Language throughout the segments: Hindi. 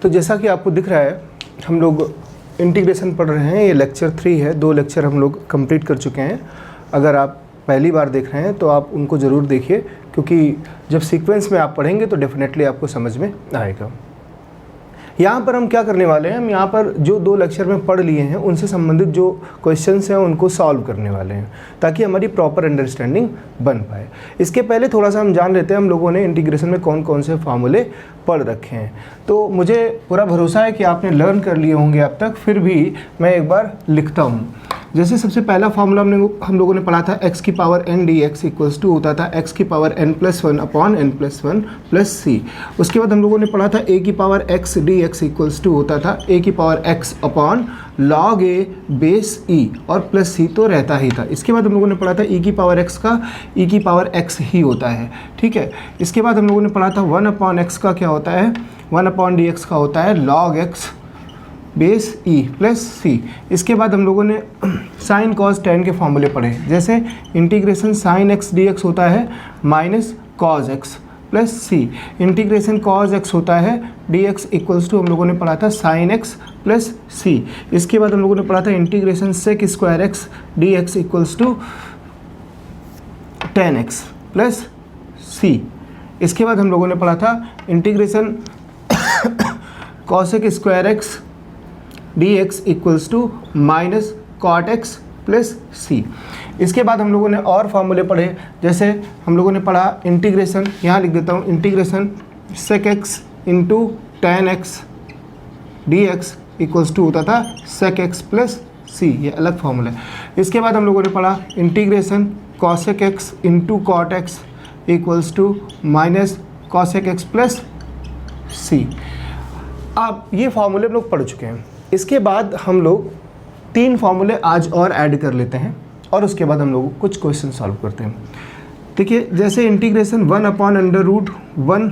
तो जैसा कि आपको दिख रहा है हम लोग इंटीग्रेशन पढ़ रहे हैं, ये लेक्चर 3 है, 2 लेक्चर हम लोग कंप्लीट कर चुके हैं। अगर आप पहली बार देख रहे हैं तो आप उनको ज़रूर देखिए, क्योंकि जब सीक्वेंस में आप पढ़ेंगे तो डेफिनेटली आपको समझ में आएगा। यहाँ पर हम क्या करने वाले हैं, हम यहाँ पर जो 2 लेक्चर में पढ़ लिए हैं उनसे संबंधित जो क्वेश्चंस हैं उनको सॉल्व करने वाले हैं, ताकि हमारी प्रॉपर अंडरस्टैंडिंग बन पाए। इसके पहले थोड़ा सा हम जान लेते हैं हम लोगों ने इंटीग्रेशन में कौन कौन से फार्मूले पढ़ रखे हैं। तो मुझे पूरा भरोसा है कि आपने लर्न कर लिए होंगे अब तक, फिर भी मैं एक बार लिखता हूँ। जैसे सबसे पहला फार्मूला हम लोगों ने पढ़ा था x की power n dx equals to होता था x की power n+1 upon n+1 plus c। उसके बाद हम लोगों ने पढ़ा था a की power x dx equals to होता था a की power x upon log a base e, और प्लस c तो रहता ही था। इसके बाद हम लोगों ने पढ़ा था e की पावर x का e की पावर x ही होता है, ठीक है। इसके बाद हम लोगों ने पढ़ा था 1 अपॉन x का क्या होता है, 1 अपॉन dx का होता है log x base e plus C. इसके बाद हम लोगों ने साइन कॉस टेन के फॉर्मूले पढ़े, जैसे integration sine x d x होता है माइनस कॉस एक्स प्लस सी, इंटीग्रेशन कॉस एक्स होता है डी एक्स इक्वल्स टू हम लोगों ने पढ़ा था साइन एक्स प्लस सी। इसके बाद हम लोगों ने पढ़ा था integration sec square x d x equals to tan x plus C. इसके बाद हम लोगों ने पढ़ा था integration cosec square x d x equals to minus cot x plus C. इसके बाद हम लोगों ने और फार्मूले पढ़े, जैसे हम लोगों ने पढ़ा इंटीग्रेशन, यहाँ लिख देता हूँ, integration sec x into tan x d x equals to होता था सेक एक्स प्लस सी, ये अलग फार्मूला है। इसके बाद हम लोगों ने पढ़ा integration cosec x into cot x equals to minus cosec x plus C. अब ये फार्मूले हम लोग पढ़ चुके हैं। इसके बाद हम लोग 3 फार्मूले आज और ऐड कर लेते हैं, और उसके बाद हम लोग कुछ क्वेश्चन सॉल्व करते हैं। देखिए, जैसे integration 1 upon under root 1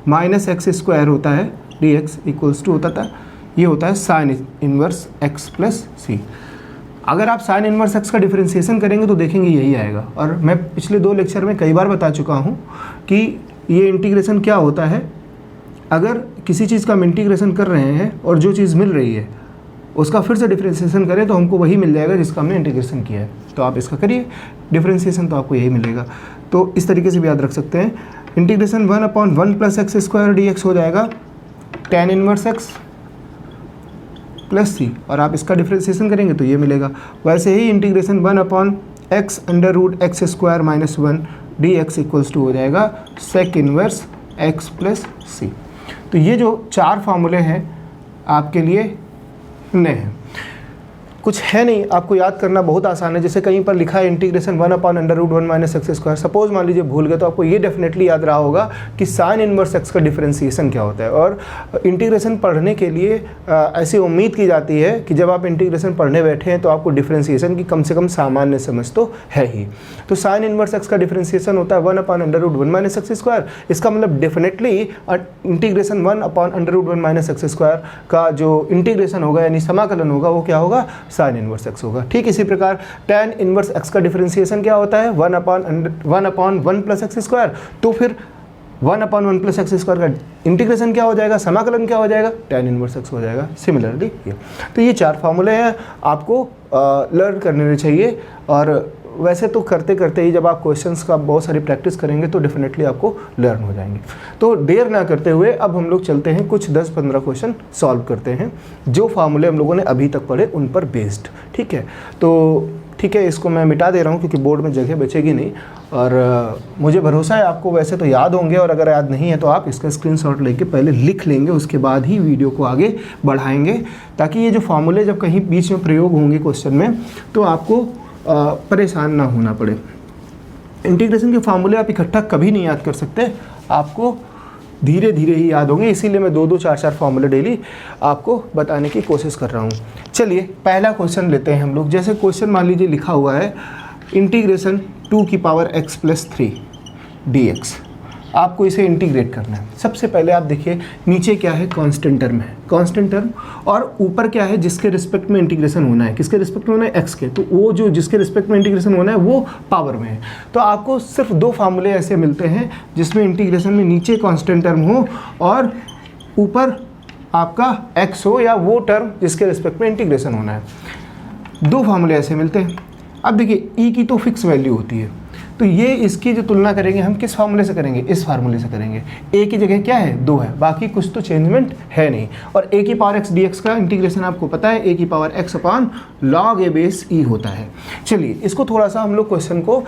minus x square होता है डी एक्स इक्वल्स टू होता था, ये होता है साइन इनवर्स एक्स प्लस सी। अगर आप साइन इनवर्स एक्स का डिफरेंशिएशन करेंगे तो देखेंगे यही आएगा। और मैं पिछले 2 लेक्चर में कई बार बता चुका हूँ कि ये इंटीग्रेशन क्या होता है। अगर किसी चीज़ का हम इंटीग्रेशन कर रहे हैं और जो चीज़ मिल रही है उसका फिर से डिफरेंशिएशन करें तो हमको वही मिल जाएगा जिसका हमने इंटीग्रेशन किया है। तो आप इसका करिए डिफरेंशिएशन, तो आपको यही मिलेगा। तो इस तरीके से भी याद रख सकते हैं, integration 1 upon 1 plus x square d x हो जाएगा tan inverse x plus C, और आप इसका डिफरेंशिएशन करेंगे तो ये मिलेगा। वैसे ही integration 1 upon x under root x square minus 1 d x equals to हो जाएगा sec inverse x plus C. तो ये जो 4 फार्मूले हैं आपके लिए नए हैं, कुछ है नहीं, आपको याद करना बहुत आसान है। जैसे कहीं पर लिखा है integration 1 upon under root 1 minus x square, suppose मान लीजिए भूल गए तो आपको ये डेफिनेटली याद रहा होगा कि साइन इनवर्स एक्स का डिफरेंशिएशन क्या होता है। और इंटीग्रेशन पढ़ने के लिए ऐसी उम्मीद की जाती है कि जब आप इंटीग्रेशन पढ़ने बैठे हैं तो आपको डिफरेंशिएशन की कम से कम सामान्य समझ तो है ही। तो साइन इनवर्स एक्स का डिफरेंशिएशन होता है 1 upon under root 1 minus x square. इसका मतलब definitely integration 1 upon under root 1 minus x square का जो इंटीग्रेशन होगा यानी समाकलन होगा वो क्या होगा, साइन इनवर्स एक्स होगा। ठीक इसी प्रकार tan इनवर्स एक्स का डिफरेंशिएशन क्या होता है, 1 अपॉन 1 प्लस एक्स स्क्वायर। तो फिर 1 अपॉन 1 प्लस एक्स स्क्वायर का इंटीग्रेशन क्या हो जाएगा, समाकलन क्या हो जाएगा, tan इनवर्स एक्स हो जाएगा। सिमिलरली ये, तो ये 4 फार्मूले हैं, आपको लर्न करने चाहिए। और वैसे तो करते करते ही जब आप क्वेश्चंस का बहुत सारी प्रैक्टिस करेंगे तो डेफिनेटली आपको लर्न हो जाएंगे। तो देर ना करते हुए अब हम लोग चलते हैं, कुछ 10-15 क्वेश्चन सॉल्व करते हैं जो फार्मूले हम लोगों ने अभी तक पढ़े उन पर बेस्ड। ठीक है, तो ठीक है, इसको मैं मिटा दे रहा हूँ क्योंकि बोर्ड में जगह बचेगी नहीं। और मुझे भरोसा है आपको वैसे तो याद होंगे, और अगर याद नहीं है तो आप इसका स्क्रीनशॉट लेके पहले लिख लेंगे, उसके बाद ही वीडियो को आगे बढ़ाएंगे, ताकि ये जो फार्मूले जब कहीं बीच में प्रयोग होंगे क्वेश्चन में तो आपको परेशान ना होना पड़े। इंटीग्रेशन के फार्मूले आप इकट्ठा कभी नहीं याद कर सकते, आपको धीरे धीरे ही याद होंगे, इसीलिए मैं 2-2 4-4 फार्मूले डेली आपको बताने की कोशिश कर रहा हूँ। चलिए पहला क्वेश्चन लेते हैं हम लोग। जैसे क्वेश्चन मान लीजिए लिखा हुआ है इंटीग्रेशन 2 की पावर x प्लस 3 dx, आपको इसे इंटीग्रेट करना है। सबसे पहले आप देखिए नीचे क्या है, कांस्टेंट टर्म है, कांस्टेंट टर्म, और ऊपर क्या है, जिसके रिस्पेक्ट में इंटीग्रेशन होना है, किसके रिस्पेक्ट में होना है, x के, तो वो जो जिसके रिस्पेक्ट में इंटीग्रेशन होना है वो पावर में है। तो आपको सिर्फ 2 फार्मूले ऐसे मिलते हैं जिसमें इंटीग्रेशन में नीचे कांस्टेंट टर्म हो और ऊपर आपका x हो या वो टर्म जिसके रिस्पेक्ट में इंटीग्रेशन होना है। दो फार्मूले ऐसे मिलते हैं। अब देखिए e की तो फिक्स वैल्यू होती है, तो ये इसकी जो तुलना करेंगे हम किस फार्मूले से करेंगे, इस फार्मूले से करेंगे। a की जगह क्या है 2 है, बाकी कुछ तो चेंजमेंट है नहीं। और a की पावर x dx का इंटीग्रेशन आपको पता है a की power x upon log a base e होता है। चलिए इसको थोड़ा सा हम लोग क्वेश्चन को,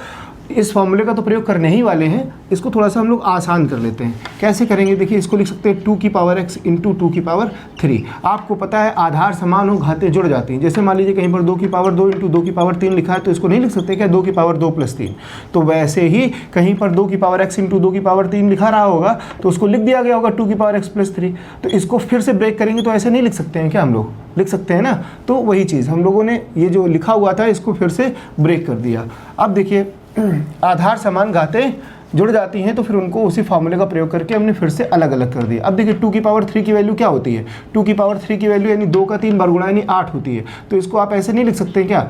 इस फॉर्मूले का तो प्रयोग करने ही वाले हैं, इसको थोड़ा सा हम लोग आसान कर लेते हैं। कैसे करेंगे, देखिए इसको लिख सकते हैं 2 की पावर x इंटू 2 की पावर 3। आपको पता है आधार समान हो घातें जुड़ जाती हैं। जैसे मान लीजिए कहीं पर 2 की पावर 2 इंटू 2 की पावर 3 लिखा है, तो इसको नहीं लिख सकते क्या 2 की पावर 2 प्लस 3। तो वैसे ही कहीं पर 2 की पावर x इंटू 2 की पावर 3 लिखा रहा होगा तो उसको लिख दिया गया होगा 2 की पावर x प्लस 3। तो इसको फिर से ब्रेक करेंगे तो ऐसे नहीं लिख सकते हैं क्या, हम लोग लिख सकते हैं ना। तो वही चीज़ हम लोगों ने ये जो लिखा हुआ था इसको फिर से ब्रेक कर दिया। अब देखिए आधार समान घातें जुड़ जाती हैं तो फिर उनको उसी फार्मूले का प्रयोग करके हमने फिर से अलग अलग कर दिया। अब देखिए 2 की पावर 3 की वैल्यू क्या होती है, 2 की पावर 3 की वैल्यू यानी 2 का 3 बार गुणा यानी 8 होती है। तो इसको आप ऐसे नहीं लिख सकते क्या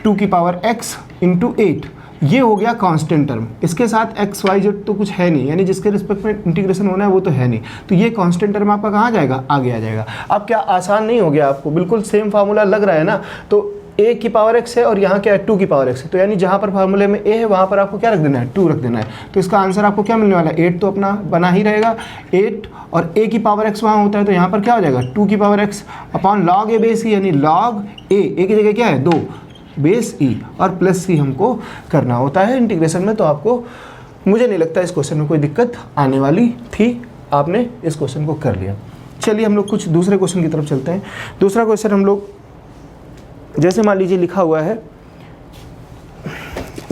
2 की पावर x इंटू 8। ये हो गया कांस्टेंट टर्म, इसके साथ एक्स वाई जेड तो कुछ है नहीं, यानी जिसके रिस्पेक्ट में इंटीग्रेशन होना है वो तो है नहीं। तो ये कांस्टेंट टर्म आपका कहाँ जाएगा, आगे आ जाएगा। अब क्या आसान नहीं हो गया आपको, बिल्कुल सेम फार्मूला लग रहा है ना। तो a की पावर x है और यहाँ क्या है 2 की पावर x है, तो यानी जहाँ पर फार्मूले में a है वहाँ पर आपको क्या रख देना है 2 रख देना है। तो इसका आंसर आपको क्या मिलने वाला है 8 तो अपना बना ही रहेगा 8, और a की पावर x वहाँ होता है तो यहाँ पर क्या हो जाएगा 2 की power x upon log a base e, यानी log a की जगह क्या है 2 बेस e और प्लस c हमको करना होता है इंटीग्रेशन में। तो आपको मुझे नहीं लगता इस क्वेश्चन में कोई दिक्कत आने वाली थी, आपने इस क्वेश्चन को कर लिया। चलिए हम लोग कुछ दूसरे क्वेश्चन की तरफ चलते हैं। दूसरा क्वेश्चन हम लोग जैसे मान लीजिए लिखा हुआ है,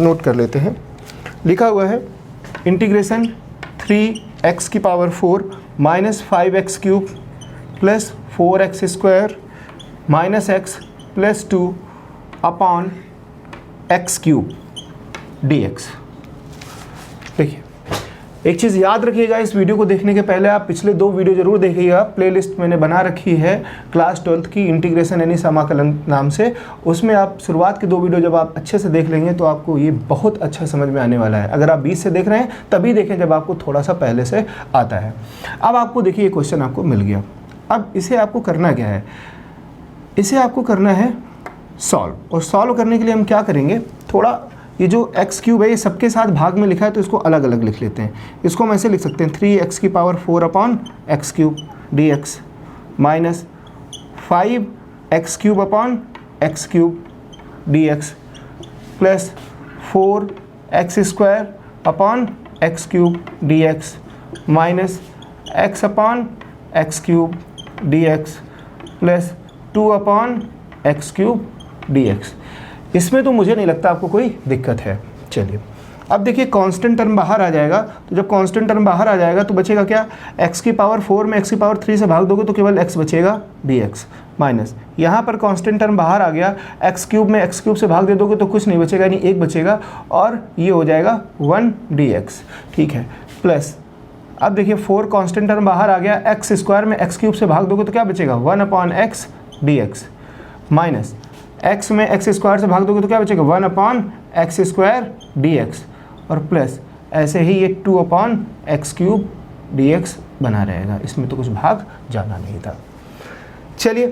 नोट कर लेते हैं। लिखा हुआ है इंटीग्रेशन 3x की power 4 minus 5x cube plus 4x square minus x plus 2 upon x cube dx। देखिए एक चीज़ याद रखिएगा, इस वीडियो को देखने के पहले आप पिछले 2 वीडियो जरूर देखिएगा। प्लेलिस्ट मैंने बना रखी है क्लास 12th की इंटीग्रेशन यानी समाकलन नाम से, उसमें आप शुरुआत के 2 वीडियो जब आप अच्छे से देख लेंगे तो आपको ये बहुत अच्छा समझ में आने वाला है। अगर आप 20 से देख रहे हैं तभी देखें जब आपको थोड़ा सा पहले से आता है। अब आपको देखिए ये क्वेश्चन आपको मिल गया। अब इसे आपको करना क्या है, इसे आपको करना है सॉल्व, और सॉल्व करने के लिए हम क्या करेंगे, थोड़ा ये जो x क्यूब है ये सबके साथ भाग में लिखा है तो इसको अलग अलग लिख लेते हैं। इसको हम ऐसे लिख सकते हैं 3x की power 4 upon x cube dx minus 5x cube upon x cube dx plus 4x square upon x cube dx minus x upon x cube dx plus 2 upon x cube dx। इसमें तो मुझे नहीं लगता आपको कोई दिक्कत है। चलिए अब देखिए कांस्टेंट टर्म बाहर आ जाएगा, तो जब कांस्टेंट टर्म बाहर आ जाएगा तो बचेगा क्या, x की पावर 4 में x की पावर 3 से भाग दोगे तो केवल x बचेगा dx माइनस यहाँ पर कांस्टेंट टर्म बाहर आ गया, x क्यूब में x क्यूब से भाग दे दोगे तो कुछ नहीं बचेगा यानी 1 बचेगा और ये हो जाएगा 1 dx। ठीक है, प्लस अब देखिए 4 कांस्टेंट टर्म बाहर आ गया, x स्क्वायर में x क्यूब से भाग दोगे तो क्या बचेगा 1 upon x dx minus x में x स्क्वायर से भाग दोगे तो क्या बचेगा 1 अपॉन x स्क्वायर dx और प्लस ऐसे ही ये 2 अपॉन x क्यूब dx बना रहेगा। इसमें तो कुछ भाग जाना नहीं था। चलिए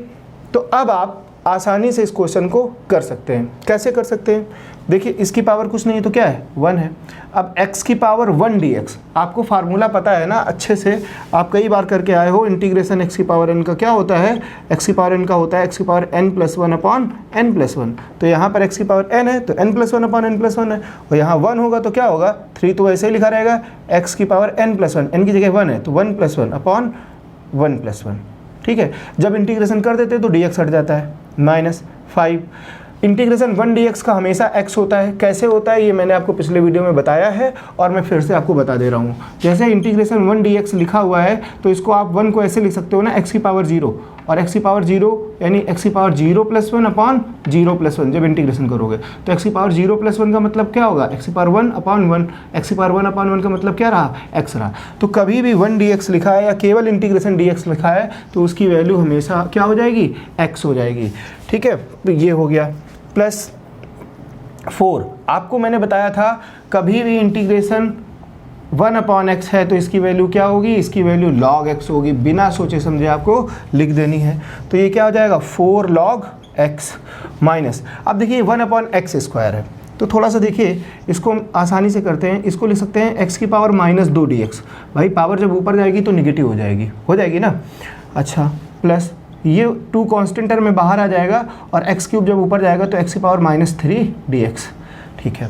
तो अब आप आसानी से इस क्वेश्चन को कर सकते हैं। कैसे कर सकते हैं, देखिए इसकी पावर कुछ नहीं है तो क्या है 1 है। अब x की पावर 1 dx, आपको फार्मूला पता है ना अच्छे से, आप कई बार करके आए हो। इंटीग्रेशन x की पावर n का क्या होता है, x की पावर n का होता है x की power n plus 1 upon n plus 1। तो यहाँ पर x की पावर n है तो n plus 1 upon n plus 1 है, और यहाँ 1 होगा तो क्या होगा 3 तो वैसे ही लिखा रहेगा, x की पावर n प्लस 1, n की जगह 1 है तो 1 प्लस 1 अपॉन 1 प्लस 1। ठीक है, जब इंटीग्रेशन कर देते हैं तो dx हट जाता है माइनस 5। इंटीग्रेशन 1 dx का हमेशा x होता है। कैसे होता है ये मैंने आपको पिछले वीडियो में बताया है और मैं फिर से आपको बता दे रहा हूँ। जैसे इंटीग्रेशन 1 dx लिखा हुआ है तो इसको आप 1 को ऐसे लिख सकते हो ना x की पावर 0, और x की पावर 0 यानी x की पावर 0 प्लस 1 अपॉन 0 प्लस 1। जब इंटीग्रेशन करोगे तो x की पावर 0 प्लस 1 का मतलब क्या होगा, x की पावर 1 अपॉन 1, x की पावर 1 अपॉन 1 का मतलब क्या रहा, x रहा। तो कभी भी 1 dx लिखा है या केवल इंटीग्रेशन dx लिखा है तो उसकी वैल्यू हमेशा क्या हो जाएगी, x हो जाएगी। ठीक है, तो ये हो गया प्लस 4। आपको मैंने बताया था कभी भी इंटीग्रेशन 1 अपॉन एक्स है तो इसकी वैल्यू क्या होगी, इसकी वैल्यू log x होगी, बिना सोचे समझे आपको लिख देनी है। तो ये क्या हो जाएगा 4 log x माइनस, अब देखिए 1 अपॉन एक्स स्क्वायर है तो थोड़ा सा देखिए इसको हम आसानी से करते हैं, इसको लिख सकते हैं x की पावर -2 dx। भाई पावर जब ऊपर जाएगी तो निगेटिव हो जाएगी ना। अच्छा प्लस ये 2 कॉन्स्टेंट टर्म में बाहर आ जाएगा और x क्यूब जब ऊपर जाएगा तो x की पावर -3 dx। ठीक है,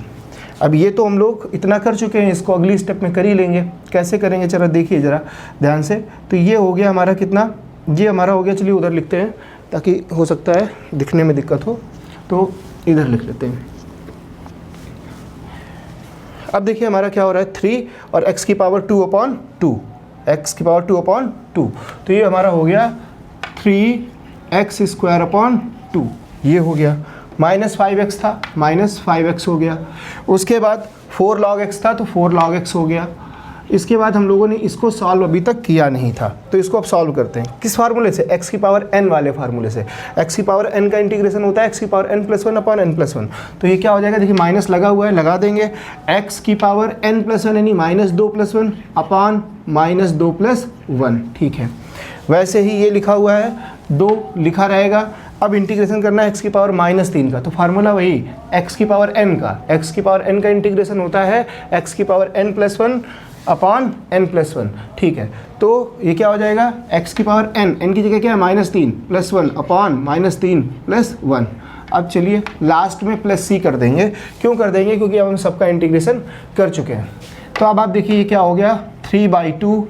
अब ये तो हम लोग इतना कर चुके हैं, इसको अगली स्टेप में कर ही लेंगे। कैसे करेंगे जरा देखिए जरा ध्यान से। तो ये हो गया हमारा कितना, ये हमारा हो गया, चलिए उधर लिखते हैं ताकि हो सकता है दिखने में दिक्कत हो, तो इधर लिख लेते हैं। अब देखिए हमारा क्या हो रहा है 3 और x की पावर 2/2, x की पावर 2/2, तो ये हमारा हो गया 3x² 2, ये हो गया। -5x था, -5x हो गया। उसके बाद 4 log x था तो 4 log x हो गया। इसके बाद हम लोगों ने इसको सॉल्व अभी तक किया नहीं था, तो इसको अब सॉल्व करते हैं। किस फार्मूले से, x की पावर n वाले फार्मूले से। x की पावर n का इंटीग्रेशन होता है x की पावर n+1/n+1। तो ये क्या हो जाएगा, देखिए माइनस लगा हुआ है, लगा देंगे। x की पावर n+1 यानी -2+1 अपॉन -2+1। ठीक है, वैसे ही ये लिखा हुआ है 2 लिखा रहेगा। अब इंटीग्रेशन करना है x की पावर -3 का, तो फार्मूला वही x की पावर n का, x की पावर n का इंटीग्रेशन होता है x की पावर n+1 अपॉन n+1। ठीक है, तो ये क्या हो जाएगा x की पावर n की जगह क्या है -3 + 1 अपॉन -3 + 1। अब चलिए लास्ट में +c कर देंगे। क्यों कर देंगे, क्योंकि अब हम सबका इंटीग्रेशन कर चुके हैं। तो अब आप देखिए ये क्या हो गया 3/2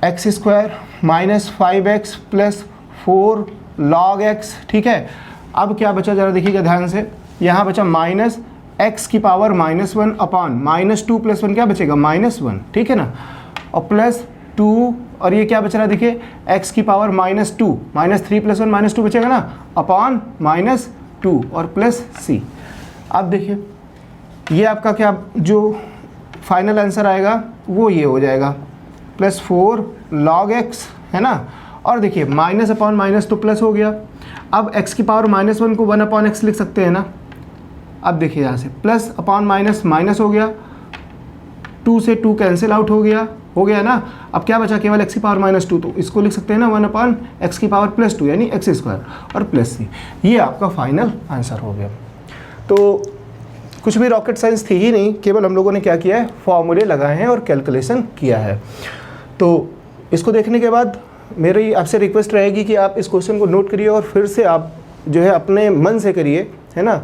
x² -5x + 4 log x। ठीक है, अब क्या बचा जरा देखिएगा ध्यान से, यहाँ बचा -x की पावर -1 अपॉन -2 + 1 क्या बचेगा -1। ठीक है ना, और +2 और ये क्या बच रहा है देखिए x की पावर -2, -3 + 1 -2 बचेगा ना, अपॉन -2 और +c। अब देखिए ये आपका क्या जो फाइनल आंसर आएगा वो ये हो जाएगा +4 log x, है ना। और देखिए माइनस अपॉन माइनस तो प्लस हो गया। अब x की पावर -1 को 1/x लिख सकते हैं ना। अब देखिए यहाँ से प्लस अपॉन माइनस माइनस हो गया, 2 से 2 कैंसिल आउट हो गया ना। अब क्या बचा केवल x की पावर -2, तो इसको लिख सकते हैं ना 1/x की पावर +2 यानी x² और +c। ये आपका फाइनल आंसर हो गया। तो कुछ भी रॉकेट साइंस थी ही नहीं, केवल हम लोगों ने क्या किया है फॉर्मूले लगाए हैं और कैलकुलेशन किया है। तो इसको देखने के बाद मेरी आपसे रिक्वेस्ट रहेगी कि आप इस क्वेश्चन को नोट करिए और फिर से आप जो है अपने मन से करिए, है ना,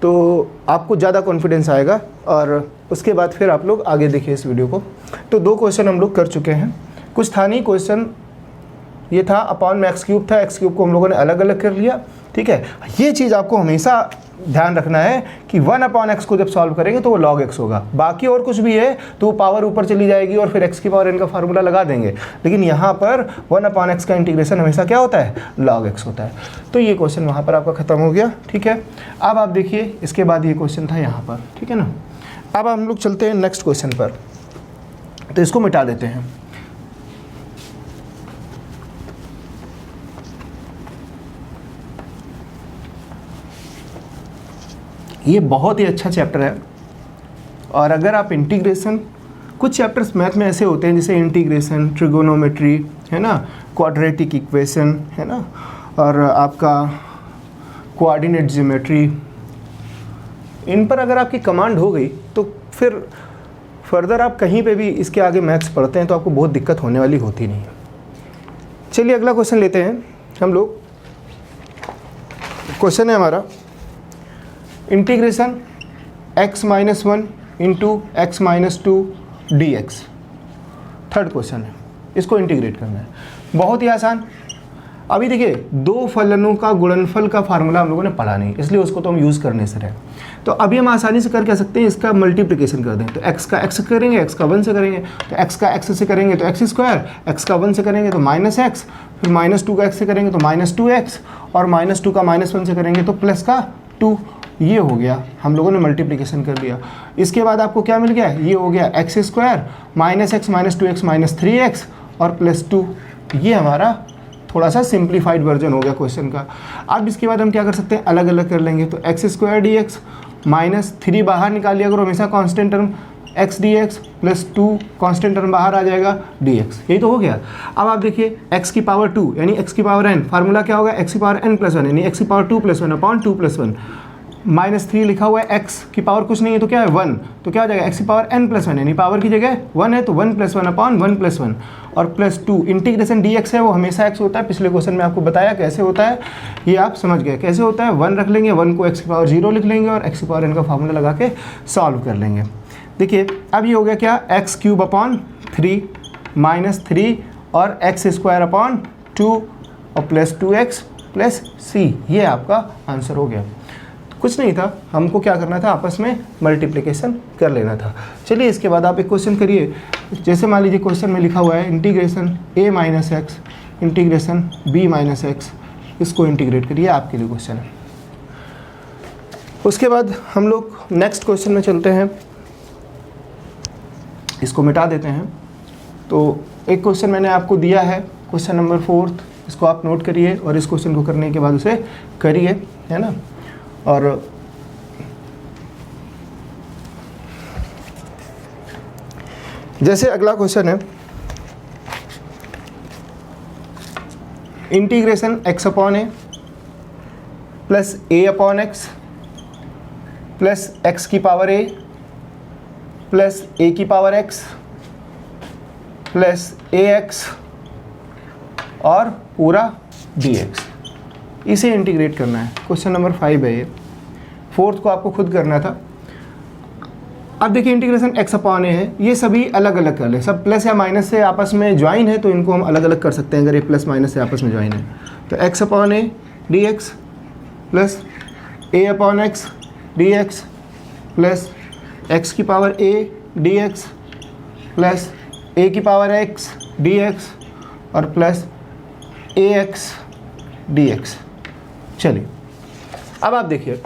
तो आपको ज़्यादा कॉन्फिडेंस आएगा और उसके बाद फिर आप लोग आगे देखिए इस वीडियो को। तो 2 क्वेश्चन हम लोग कर चुके हैं, कुछ था नहीं क्वेश्चन, ये था अपॉन में x³ था, x³ को हम लोगों ने अलग अलग कर लिया। ठीक है, ये चीज़ आपको हमेशा ध्यान रखना है कि 1/x को जब सॉल्व करेंगे तो वो log x होगा। बाकी और कुछ भी है तो वो पावर ऊपर चली जाएगी और फिर x की पावर n का फार्मूला लगा देंगे, लेकिन यहाँ पर 1/x का इंटीग्रेशन हमेशा क्या होता है log x होता है। तो ये क्वेश्चन वहाँ पर आपका ख़त्म हो गया। ठीक है, अब आप देखिए इसके बाद ये क्वेश्चन था यहाँ पर, ठीक है ना। अब हम लोग चलते हैं नेक्स्ट क्वेश्चन पर, तो इसको मिटा देते हैं। ये बहुत ही अच्छा चैप्टर है और अगर आप इंटीग्रेशन, कुछ चैप्टर्स मैथ में ऐसे होते हैं जैसे इंटीग्रेशन, ट्रिगोनोमेट्री, है ना, क्वाड्रेटिक इक्वेशन, है ना, और आपका कोऑर्डिनेट ज्योमेट्री, इन पर अगर आपकी कमांड हो गई तो फिर फर्दर आप कहीं पे भी इसके आगे मैथ्स पढ़ते हैं तो आपको बहुत दिक्कत होने वाली होती नहीं है। चलिए अगला क्वेश्चन लेते हैं हम लोग। क्वेश्चन है हमारा integration x-1 into x-2 dx। Third question है, इसको इंटीग्रेट करना है। बहुत ही आसान। अभी देखिए 2 फलनों का गुणनफल का फार्मूला हम लोगों ने पढ़ा नहीं, इसलिए उसको तो हम यूज़ करने से रहे। तो अभी हम आसानी से कर क्या सकते हैं, इसका मल्टीप्लिकेशन कर दें। तो x का x करेंगे, x का 1 से करेंगे, तो x का x से करेंगे तो x², x का 1 से करेंगे तो -x, फिर -2 का x से करेंगे तो -2x, और -2 का -1 से करेंगे तो +2। ये हो गया, हम लोगों ने मल्टीप्लिकेशन कर लिया। इसके बाद आपको क्या मिल गया, ये हो गया x² -x -2x -3x और +2। ये हमारा थोड़ा सा सिंप्लीफाइड वर्जन हो गया क्वेश्चन का। अब इसके बाद हम क्या कर सकते हैं, अलग अलग कर लेंगे। तो x² dx -3 बाहर निकाल लिया करो, हमेशा constant term, x d x plus 2 constant term बाहर आ जाएगा dx, यही तो हो गया। अब आप देखिए x की पावर 2 यानी x की पावर n, फार्मूला क्या होगा x की पावर n प्लस 1 यानी x की power 2 plus 1 upon 2 plus 1 minus 3 लिखा हुआ है, x की पावर कुछ नहीं है तो क्या है 1, तो क्या हो जाएगा x की पावर n प्लस 1 यानी पावर की जगह 1 है तो 1 प्लस 1 अपॉन 1 प्लस 1 और प्लस 2 इंटीग्रेशन dx है वो हमेशा x होता है, पिछले क्वेश्चन में आपको बताया कैसे होता है, ये आप समझ गए कैसे होता है। 1 रख लेंगे, 1 को x की पावर 0 लिख लेंगे और x की पावर n का फार्मूला लगा के सॉल्व कर लेंगे। देखिए अब ये हो गया क्या, एक्स क्यूब अपॉन 3 माइनस 3 और एक्स स्क्वायर अपॉन 2 और प्लस 2x प्लस c, ये आपका आंसर हो गया। कुछ नहीं था, हमको क्या करना था, आपस में मल्टीप्लिकेशन कर लेना था। चलिए इसके बाद आप एक क्वेश्चन करिए, जैसे मान लीजिए क्वेश्चन में लिखा हुआ है integration a minus x integration b minus x, इसको इंटीग्रेट करिए, आपके लिए क्वेश्चन है। उसके बाद हम लोग नेक्स्ट क्वेश्चन में चलते हैं, इसको मिटा देते हैं। तो एक क्वेश्चन मैंने आपको दिया है, क्वेश्चन नंबर 4, इसको आप नोट करिए और इस क्वेश्चन को करने के बाद उसे करिए, है ना। और जैसे अगला क्वेश्चन है integration x upon A plus a upon x plus x की पावर ए प्लस ए की power x plus a x और पूरा dx, इसे इंटीग्रेट करना है। क्वेश्चन नंबर 5 है ये, 4th को आपको खुद करना था। अब देखिए इंटीग्रेशन x अपॉन ए है, ये सभी अलग अलग कर ले, सब प्लस या माइनस से आपस में ज्वाइन है तो इनको हम अलग अलग कर सकते हैं अगर ये प्लस माइनस से आपस में ज्वाइन है। तो x upon a d x plus a upon x d x plus x की power a d x plus a की पावर x डी एक्स और plus a x d x. चलिए अब आप देखिए,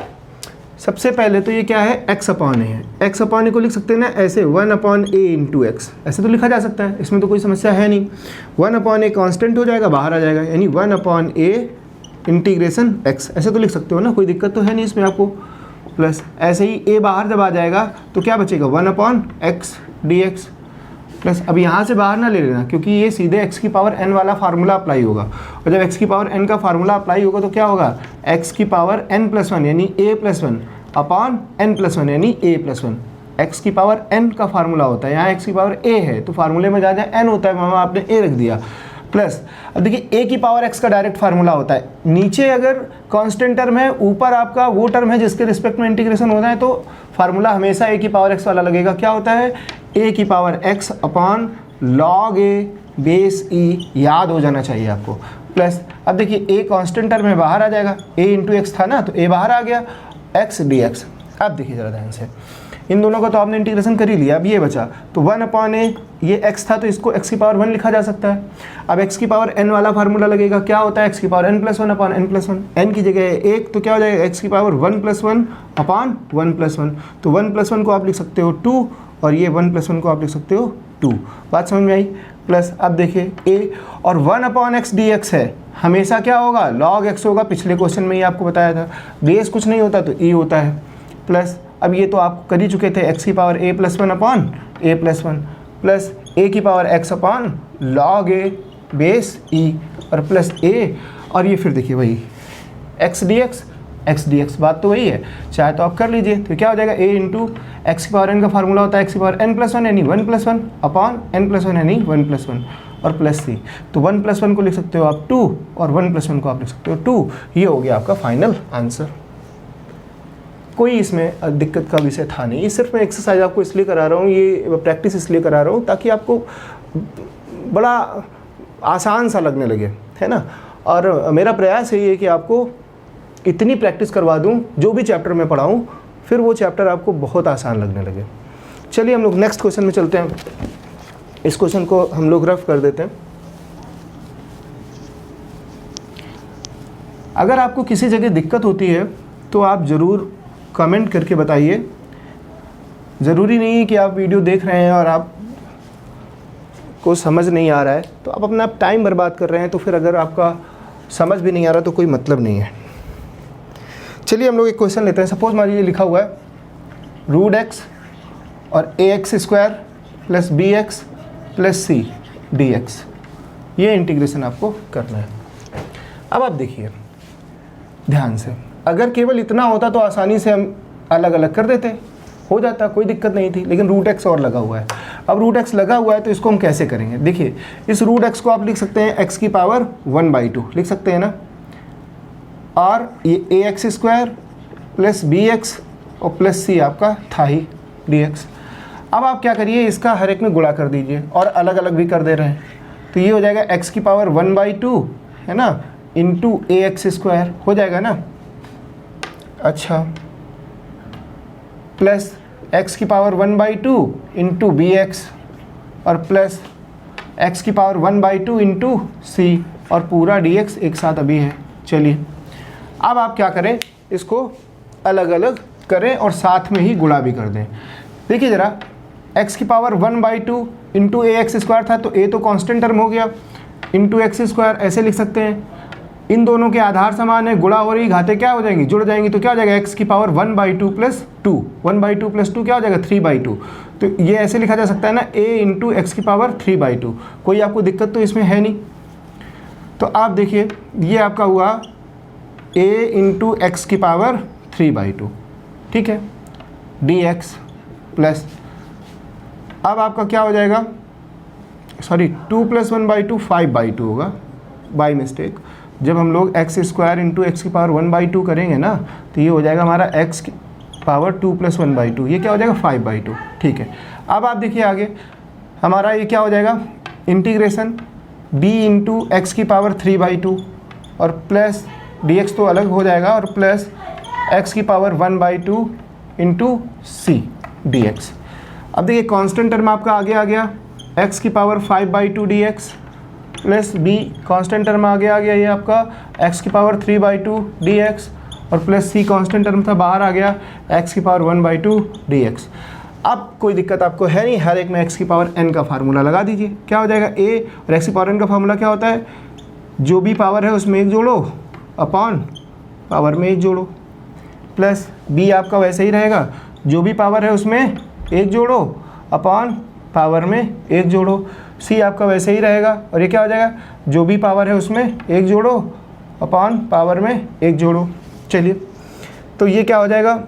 सबसे पहले तो ये क्या है, x अपॉन ए है। x अपॉन ए को लिख सकते हैं ना ऐसे, 1 अपॉन ए इंटू एक्स, ऐसे तो लिखा जा सकता है, इसमें तो कोई समस्या है नहीं। 1 अपॉन ए कॉन्स्टेंट हो जाएगा, बाहर आ जाएगा, यानी 1 अपॉन ए इंटीग्रेशन x, ऐसे तो लिख सकते हो ना, कोई दिक्कत तो है नहीं इसमें आपको। प्लस ऐसे ही a बाहर जब आ जाएगा तो क्या बचेगा, 1 upon x d x plus, अब यहाँ से बाहर ना ले लेना क्योंकि ये सीधे x की पावर n वाला फार्मूला अप्लाई होगा, और जब x की पावर n का फार्मूला अप्लाई होगा तो क्या होगा, x की पावर n प्लस 1 यानी a plus 1 upon n plus 1 यानी a प्लस 1। x की पावर n का फार्मूला होता है, यहाँ x की पावर a है तो फार्मूले में जहाँ n होता है वहाँ आपने a रख दिया। प्लस अब देखिए a की पावर x का डायरेक्ट फार्मूला होता है, नीचे अगर कांस्टेंट टर्म है, ऊपर आपका वो टर्म है जिसके रिस्पेक्ट में इंटीग्रेशन होता है, तो फार्मूला हमेशा a की पावर x वाला लगेगा। क्या होता है, a की power x upon log a base e, याद हो जाना चाहिए आपको। प्लस अब देखिए a कांस्टेंट टर्म में बाहर आ जाएगा, a इंटू एक्स था ना तो a बाहर आ गया, x dx। अब देखिए ज़रा ध्यान से, इन दोनों का तो आपने इंटीग्रेशन कर ही लिया, अब ये बचा तो 1 अपॉन ए, ये x था तो इसको x की पावर 1 लिखा जा सकता है। अब x की पावर n वाला फार्मूला लगेगा, क्या होता है x की power n plus 1 upon n plus 1, n की जगह 1 तो क्या हो जाएगा x की पावर 1 प्लस 1 अपॉन 1 प्लस 1, तो 1 प्लस 1 को आप लिख सकते हो 2 और ये 1 प्लस 1 को आप लिख सकते हो 2। बात समझ में आई। प्लस अब देखिए a और 1 अपॉन एक्स डी एक्स है, हमेशा क्या होगा, लॉग x होगा, पिछले क्वेश्चन में ही आपको बताया था, बेस कुछ नहीं होता तो e होता है। प्लस अब ये तो आप कर ही चुके थे, x की power a plus 1 upon a plus 1 plus a की power x upon log a base e और प्लस a, और ये फिर देखिए वही x dx, बात तो वही है, चाहे तो आप कर लीजिए। तो क्या हो जाएगा, a इंटू एक्स की पावर n का फार्मूला होता है x की पावर n प्लस 1 यानी 1 प्लस 1 अपॉन n प्लस 1 यानी 1 प्लस 1 और प्लस c, तो 1 प्लस 1 को लिख सकते हो आप 2 और 1 प्लस 1 को आप लिख सकते हो 2। ये हो गया आपका फाइनल आंसर। कोई इसमें दिक्कत का विषय था नहीं, ये सिर्फ मैं एक्सरसाइज आपको इसलिए करा रहा हूँ, ये प्रैक्टिस इसलिए करा रहा हूँ ताकि आपको बड़ा आसान सा लगने लगे, है ना। और मेरा प्रयास यही है कि आपको इतनी प्रैक्टिस करवा दूँ, जो भी चैप्टर मैं पढ़ाऊँ फिर वो चैप्टर आपको बहुत आसान लगने लगे। चलिए हम लोग नेक्स्ट क्वेश्चन में चलते हैं, इस क्वेश्चन को हम लोग रफ कर देते हैं। अगर आपको किसी जगह दिक्कत होती है तो आप ज़रूर कमेंट करके बताइए। ज़रूरी नहीं है कि आप वीडियो देख रहे हैं और आप को समझ नहीं आ रहा है तो आप अपना टाइम बर्बाद कर रहे हैं, तो फिर अगर आपका समझ भी नहीं आ रहा तो कोई मतलब नहीं है। चलिए हम लोग एक क्वेश्चन लेते हैं। सपोज मान लीजिए लिखा हुआ है रूट एक्स और a x square plus b x plus c d x, ये इंटीग्रेशन आपको करना है। अब आप देखिए ध्यान से, अगर केवल इतना होता तो आसानी से हम अलग अलग कर देते, हो जाता, कोई दिक्कत नहीं थी, लेकिन रूट एक्स और लगा हुआ है। अब रूट एक्स लगा हुआ है तो इसको हम कैसे करेंगे? देखिए इस रूट एक्स को आप लिख सकते हैं एक्स की पावर 1/2 लिख सकते हैं ना, और ये a x square plus b x और प्लस सी आपका था ही डी एक्स। अब आप क्या करिए, इसका हर एक में गुणा कर दीजिए, और अलग अलग भी कर दे रहे हैं, तो ये हो जाएगा एक्स की पावर 1/2 है ना, इंटू ए एक्स स्क्वायर हो जाएगा ना, अच्छा, प्लस एक्स की पावर 1/2 इंटू बी एक्स और प्लस एक्स की पावर 1/2 इंटू सी और पूरा डी एक्स एक साथ अभी है। चलिए अब आप क्या करें, इसको अलग अलग करें और साथ में ही गुणा भी कर दें। देखिए ज़रा, एक्स की पावर 1/2 इंटू ए एक्स स्क्वायर था, तो ए तो कांस्टेंट टर्म हो गया, इंटू एक्स स्क्वायर ऐसे लिख सकते हैं। इन दोनों के आधार समान है, गुणा हो रही, घातें क्या हो जाएंगी, जुड़ जाएंगी, तो क्या हो जाएगा एक्स की पावर 1/2 प्लस 2, 1/2 प्लस 2 क्या हो जाएगा 3/2। तो ये ऐसे लिखा जा सकता है ना, a इंटू एक्स की पावर 3/2। कोई आपको दिक्कत तो इसमें है नहीं। तो आप देखिए ये आपका हुआ a इंटू एक्स की पावर 3/2, ठीक है, dx प्लस, अब आपका क्या हो जाएगा, सॉरी 2 + 1/2 5/2 होगा बाय मिस्टेक। जब हम लोग एक्स स्क्वायर इंटू एक्स की पावर 1/2 करेंगे ना, तो ये हो जाएगा हमारा एक्स की पावर 2 + 1/2, ये क्या हो जाएगा 5/2, ठीक है। अब आप देखिए आगे हमारा ये क्या हो जाएगा, इंटीग्रेशन b इंटू एक्स की पावर 3/2 और प्लस dx तो अलग हो जाएगा, और प्लस एक्स की पावर 1/2 इंटू सी dx। अब देखिए कांस्टेंट टर्म आपका आगे आ गया, एक्स की power 5/2 dx plus b constant term आगे आ गया, ये आपका x की पावर 3/2 dx और प्लस c कांस्टेंट टर्म था बाहर आ गया, x की पावर 1/2 dx। अब कोई दिक्कत आपको है नहीं, हर एक में x की पावर n का फार्मूला लगा दीजिए, क्या हो जाएगा a, और x की पावर n का फार्मूला क्या होता है, जो भी पावर है उसमें एक जोड़ो अपॉन पावर में एक जोड़ो, प्लस b आपका वैसे ही रहेगा, जो भी पावर है उसमें एक जोड़ो अपॉन पावर में एक जोड़ो, c आपका वैसे ही रहेगा, और ये क्या हो जाएगा, जो भी पावर है उसमें एक जोड़ो अपॉन पावर में एक जोड़ो। चलिए तो ये क्या हो जाएगा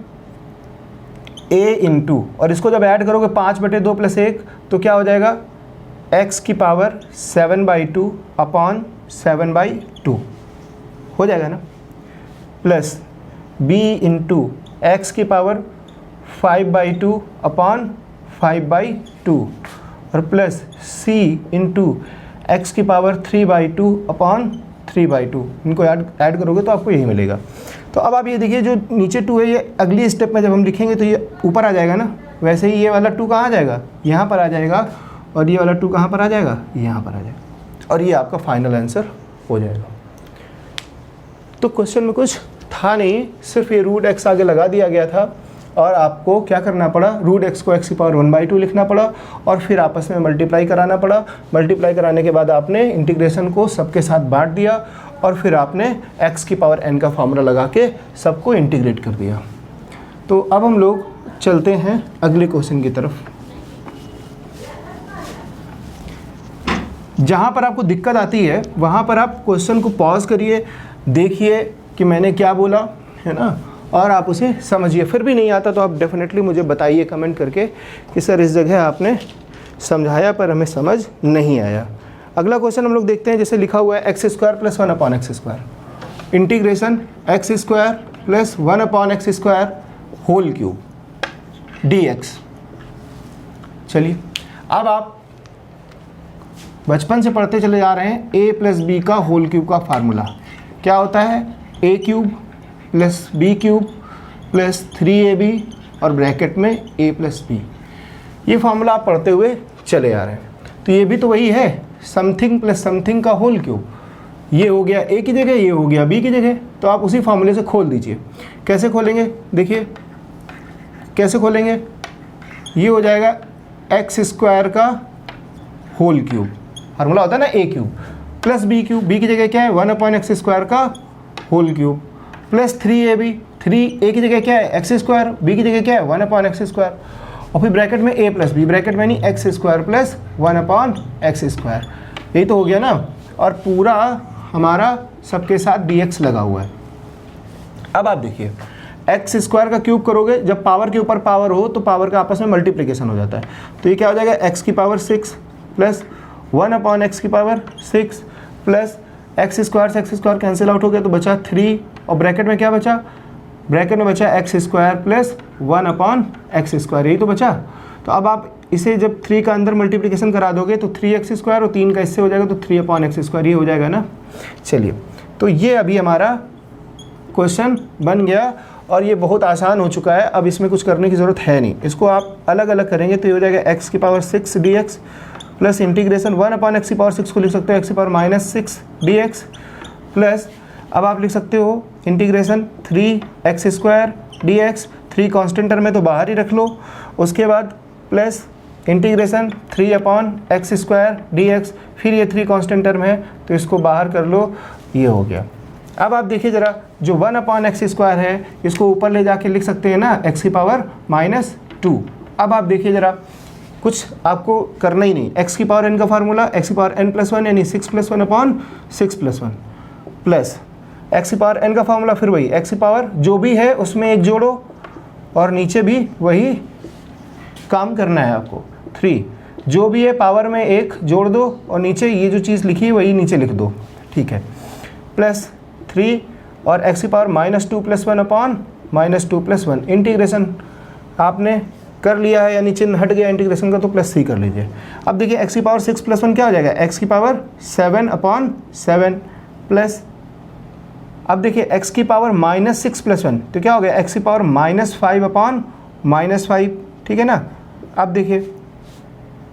a इंटू, और इसको जब ऐड करोगे 5/2 + 1 तो क्या हो जाएगा x की पावर 7/2 अपॉन 7/2 हो जाएगा ना, प्लस b इंटू एक्स की पावर 5/2 अपॉन 5/2 और प्लस c इंटू एक्स की पावर 3/2 अपॉन 3/2, इनको ऐड करोगे तो आपको यही मिलेगा। तो अब आप ये देखिए जो नीचे 2 है, ये अगली स्टेप में जब हम लिखेंगे तो ये ऊपर आ जाएगा ना, वैसे ही ये वाला 2 कहाँ आ जाएगा, यहाँ पर आ जाएगा, और ये वाला 2 कहाँ पर आ जाएगा, यहाँ पर आ जाएगा, और ये आपका फाइनल आंसर हो जाएगा। तो क्वेश्चन में कुछ था नहीं, सिर्फ ये रूट एक्स आगे लगा दिया गया था, और आपको क्या करना पड़ा, रूट एक्स को एक्स की पावर 1/2 लिखना पड़ा, और फिर आपस में मल्टीप्लाई कराना पड़ा। मल्टीप्लाई कराने के बाद आपने इंटीग्रेशन को सबके साथ बांट दिया, और फिर आपने एक्स की पावर n का फार्मूला लगा के सबको इंटीग्रेट कर दिया। तो अब हम लोग चलते हैं अगले क्वेश्चन की तरफ। जहाँ पर आपको दिक्कत आती है वहाँ पर आप क्वेश्चन को पॉज करिए, देखिए कि मैंने क्या बोला है ना, और आप उसे समझिए। फिर भी नहीं आता तो आप डेफिनेटली मुझे बताइए कमेंट करके कि सर इस जगह आपने समझाया पर हमें समझ नहीं आया। अगला क्वेश्चन हम लोग देखते हैं, जैसे लिखा हुआ है x² + 1/x², integration x² + 1/x² whole cube dx। चलिए अब आप बचपन से पढ़ते चले जा रहे हैं, a + b का होल क्यूब का फार्मूला क्या होता है, a³ + b³ + 3ab और ब्रैकेट में a + b। ये फार्मूला आप पढ़ते हुए चले आ रहे हैं। तो ये भी तो वही है, समथिंग प्लस समथिंग का होल क्यूब। ये हो गया a की जगह, ये हो गया b की जगह, तो आप उसी फार्मूले से खोल दीजिए। कैसे खोलेंगे, देखिए कैसे खोलेंगे, ये हो जाएगा x² का होल क्यूब, फार्मूला होता है ना a³ प्लस b³ b की जगह क्या है 1/x² का whole cube, plus 3ab, 3 a की जगह क्या है x², b की जगह क्या है 1/x², और फिर ब्रैकेट में a प्लस बी, ब्रैकेट में नहीं एक्स स्क्वायर प्लस 1/x², यही तो हो गया ना। और पूरा हमारा सबके साथ dx लगा हुआ है। अब आप देखिए एक्स स्क्वायर का क्यूब करोगे, जब पावर के ऊपर पावर हो तो पावर का आपस में मल्टीप्लिकेशन हो जाता है। तो ये क्या हो जाएगा, एक्स की power 6 plus 1/x² plus x square से एक्स स्क्वायर कैंसिल आउट हो गया तो बचा 3, और ब्रैकेट में क्या बचा, ब्रैकेट में बचा x² प्लस 1/x², यही तो बचा। तो अब आप इसे जब 3 का अंदर मल्टीप्लिकेशन करा दोगे तो 3x² और 3 का इससे हो जाएगा तो 3/x², ये हो जाएगा ना। चलिए, तो ये अभी हमारा क्वेश्चन बन गया और ये बहुत आसान हो चुका है। अब इसमें कुछ करने की ज़रूरत है नहीं, इसको आप अलग अलग करेंगे तो ये हो जाएगा x की power 6 dx plus integration 1/x की पावर 6 को लिख सकते हो x की पावर -6 dx प्लस अब आप लिख सकते हो integration 3x² dx, 3 constant term में तो बाहर ही रख लो, उसके बाद प्लस इंटीग्रेशन 3/x² dx, फिर ये 3 कांस्टेंट टर्म है तो इसको बाहर कर लो, ये हो गया। अब आप देखिए ज़रा, जो 1/x² है इसको ऊपर ले जाके लिख सकते हैं ना x की पावर -2। अब आप देखिए ज़रा, कुछ आपको करना ही नहीं, x की पावर n का फार्मूला x की पावर n+1 यानी 6 + 1/6+1 प्लस x की पावर n का फार्मूला फिर वही x की पावर जो भी है उसमें 1 जोड़ो और नीचे भी वही काम करना है आपको, 3 जो भी है पावर में 1 जोड़ दो और नीचे ये जो चीज़ लिखी है वही नीचे लिख दो, ठीक है, प्लस 3 और x की पावर -2 + 1/-2+1। इंटीग्रेशन आपने कर लिया है यानी चिन्ह हट गया इंटीग्रेशन का तो +3 कर लीजिए। अब देखिए x की पावर 6 + 1 क्या हो जाएगा, x की पावर 7/7 प्लस अब देखिए x की पावर -6 + 1 तो क्या हो गया, x की पावर -5/-5, ठीक है ना। अब देखिए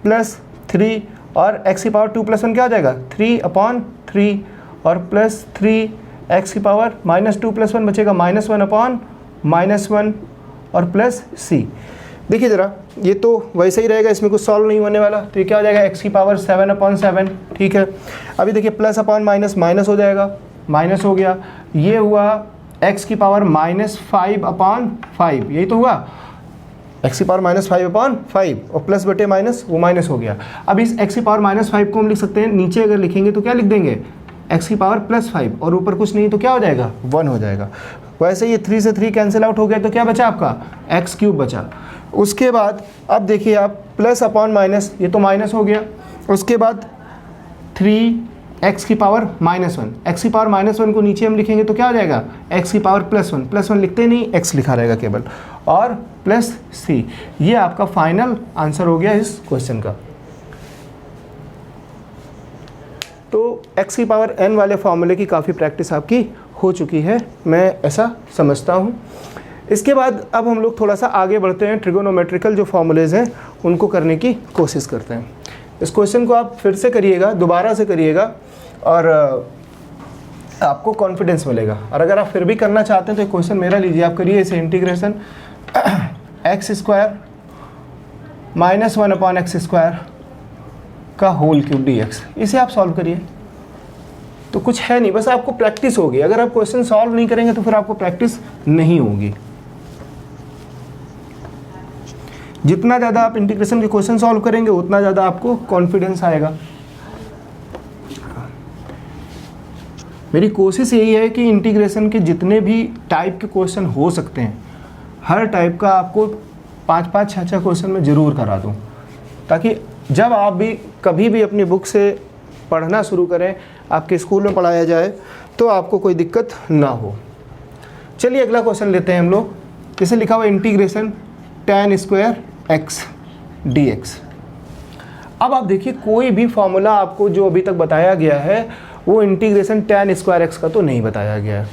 प्लस 3 और x की पावर 2 + 1 क्या हो जाएगा, 3/3 और प्लस 3 x की पावर -2 + 1 बचेगा -1/-1 और प्लस c। देखिए ज़रा, ये तो वैसे ही रहेगा, इसमें कुछ सॉल्व नहीं होने वाला, तो ये क्या हो जाएगा x की पावर 7/7, ठीक है। अभी देखिए प्लस अपॉन माइनस माइनस हो जाएगा, माइनस हो गया, ये हुआ x की पावर -5/5, यही तो हुआ x की पावर -5/5 और प्लस बटे माइनस वो माइनस हो गया। अब इस x की पावर -5 को हम लिख सकते हैं, नीचे अगर लिखेंगे तो क्या लिख देंगे, x की पावर +5 और ऊपर कुछ नहीं तो क्या हो जाएगा, 1 हो जाएगा। वैसे ये 3 से 3 कैंसिल आउट हो गया तो क्या बचा आपका, x³ बचा। उसके बाद अब देखिए आप प्लस अपॉन माइनस, ये तो माइनस हो गया, उसके बाद 3x की पावर -1, x की पावर -1 को नीचे हम लिखेंगे तो क्या हो जाएगा, x की पावर +1 लिखते नहीं, x लिखा रहेगा केवल, और प्लस c। ये आपका फाइनल आंसर हो गया इस क्वेश्चन का। तो x की पावर n वाले फॉर्मूले की काफ़ी प्रैक्टिस आपकी हो चुकी है, मैं ऐसा समझता हूँ। इसके बाद अब हम लोग थोड़ा सा आगे बढ़ते हैं, ट्रिगोनोमेट्रिकल जो फॉर्मूलेज़ हैं उनको करने की कोशिश करते हैं। इस क्वेश्चन को आप फिर से करिएगा, दोबारा से करिएगा और आपको कॉन्फिडेंस मिलेगा। और अगर आप फिर भी करना चाहते हैं तो एक क्वेश्चन मेरा लीजिए, आप करिए इसे इंटीग्रेशन x² -1/x² का होल क्यूब dx, इसे आप सॉल्व करिए। तो कुछ है नहीं, बस आपको प्रैक्टिस होगी। अगर आप क्वेश्चन सॉल्व नहीं करेंगे तो फिर आपको प्रैक्टिस नहीं होगी। जितना ज़्यादा आप इंटीग्रेशन के क्वेश्चन सॉल्व करेंगे उतना ज़्यादा आपको कॉन्फिडेंस आएगा। मेरी कोशिश यही है कि इंटीग्रेशन के जितने भी टाइप के क्वेश्चन हो सकते हैं हर टाइप का आपको 5-5, 6-6 क्वेश्चन में ज़रूर करा दूँ, ताकि जब आप भी कभी भी अपनी बुक से पढ़ना शुरू करें, आपके स्कूल में पढ़ाया जाए तो आपको कोई दिक्कत ना हो। चलिए अगला क्वेश्चन लेते हैं हम लोग। जैसे लिखा हुआ इंटीग्रेशन tan² x dx। अब आप देखिए कोई भी फॉर्मूला आपको जो अभी तक बताया गया है वो इंटीग्रेशन tan² x का तो नहीं बताया गया है,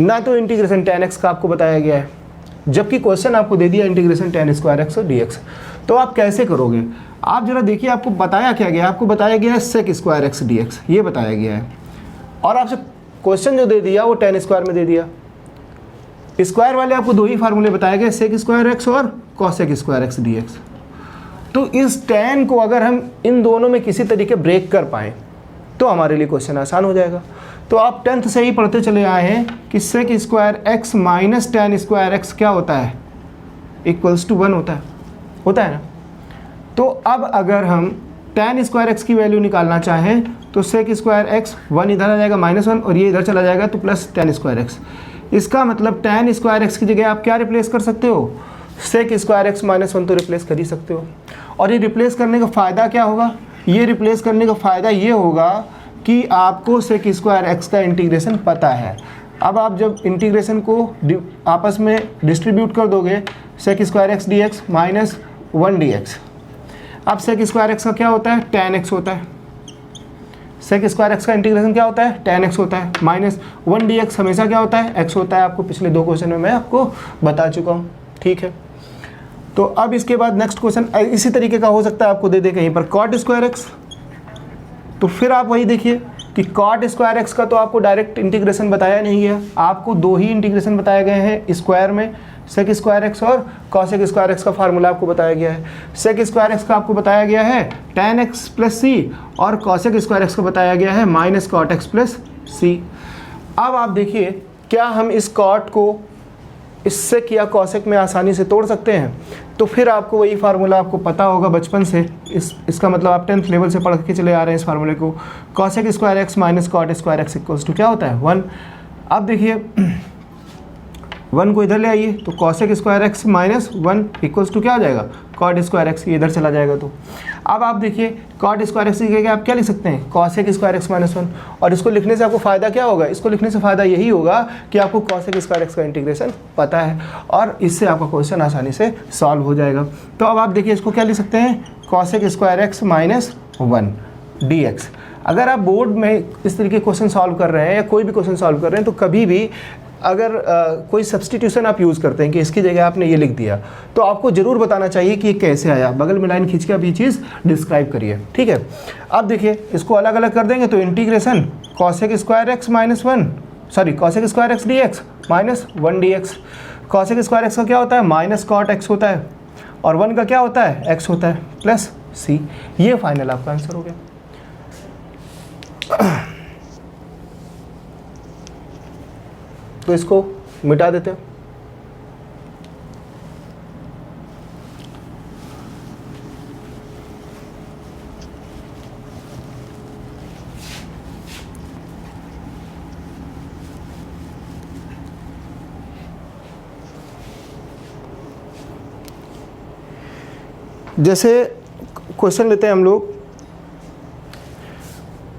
ना तो इंटीग्रेशन tan x का आपको बताया गया है, जबकि क्वेश्चन आपको दे दिया इंटीग्रेशन tan² x dx। तो आप कैसे करोगे, आप जरा देखिए आपको बताया क्या गया, आपको बताया गया है sec² x dx, ये बताया गया है, और आपसे क्वेश्चन जो दे दिया वो tan² में दे दिया। स्क्वायर वाले आपको दो ही फार्मूले बताए गए, sec² x और cos² x dx। तो इस tan को अगर हम इन दोनों में किसी तरीके ब्रेक कर पाएँ तो हमारे लिए क्वेश्चन आसान हो जाएगा। तो आप 10th से ही पढ़ते चले आए हैं कि sec² x - tan² x क्या होता है, =1 होता है। होता है ना। तो अब अगर हम tan स्क्वायर एक्स की वैल्यू निकालना चाहें तो सेक स्क्वायर एक्स 1 इधर आ जाएगा -1 और ये इधर चला जाएगा तो प्लस tan स्क्वायर एक्स। इसका मतलब tan स्क्वायर एक्स की जगह आप क्या रिप्लेस कर सकते हो, सेक स्क्वायर एक्स -1 तो रिप्लेस कर ही सकते हो। और ये रिप्लेस करने का फ़ायदा क्या होगा, ये रिप्लेस करने का फ़ायदा ये होगा कि आपको सेक स्क्वायर एक्स का इंटीग्रेशन पता है। अब आप जब इंटीग्रेशन को आपस में डिस्ट्रीब्यूट कर दोगे, sec square x d x -1 d x. अब सेक स्क्वायर एक्स का क्या होता है, tan x होता है। सेक स्क्वायर एक्स का इंटीग्रेशन क्या होता है, tan x होता है। -1 dx हमेशा क्या होता है, x होता है। आपको पिछले 2 क्वेश्चन में मैं आपको बता चुका हूँ, ठीक है। तो अब इसके बाद नेक्स्ट क्वेश्चन इसी तरीके का हो सकता है, आपको दे दे कहीं पर cot स्क्वायर एक्स, तो फिर आप वही देखिए कि cot स्क्वायर एक्स का तो आपको डायरेक्ट इंटीग्रेशन बताया नहीं गया, आपको 2 ही इंटीग्रेशन बताए गए हैं स्क्वायर में, सेक स्क्वायर एक्स और कॉसेक स्क्वायर एक्स का फार्मूला आपको बताया गया है। सेक स्क्वायर एक्स का आपको बताया गया है tan x प्लस सी और कॉसेक स्क्वायर एक्स का बताया गया है -cot x प्लस सी। अब आप देखिए क्या हम इस कॉट को इससे या कॉसेक में आसानी से तोड़ सकते हैं, तो फिर आपको वही फार्मूला आपको पता होगा बचपन से, इसका मतलब आप 10th लेवल से पढ़ के चले आ रहे हैं इस फार्मूले को। Cosec square x -cot square x equals to क्या होता है 1। अब देखिए 1 को इधर ले आइए तो cosec square x -1 equals to क्या हो जाएगा, कॉट स्क्वायर एक्स, इधर चला जाएगा। तो अब आप देखिए कॉट स्क्वायर एक्स की जगह आप क्या लिख सकते हैं, कॉसेक स्क्वायर एक्स -1। और इसको लिखने से आपको फ़ायदा क्या होगा, इसको लिखने से फ़ायदा यही होगा कि आपको कॉसेक स्क्वायर एक्स का इंटीग्रेशन पता है और इससे आपका क्वेश्चन आसानी से सॉल्व हो जाएगा। तो अब आप देखिए इसको क्या लिख सकते हैं, कॉसेक स्क्वायर एक्स -1 dx। अगर आप बोर्ड में इस तरीके क्वेश्चन सॉल्व कर रहे हैं या कोई भी क्वेश्चन सॉल्व कर रहे हैं, तो कभी भी अगर कोई सब्स्टिट्यूशन आप यूज़ करते हैं कि इसकी जगह आपने ये लिख दिया, तो आपको ज़रूर बताना चाहिए कि ये कैसे आया, बगल में लाइन खींच के आप ये चीज़ डिस्क्राइब करिए, ठीक है। अब देखिए इसको अलग अलग कर देंगे तो integration cosec square x cosec square x d x -1 dx। Cosec square x का क्या होता है, -cot x होता है और 1 का क्या होता है, x होता है प्लस c। ये फाइनल आपका आंसर हो गया। तो इसको मिटा देते हैं। जैसे क्वेश्चन लेते हैं हम लोग,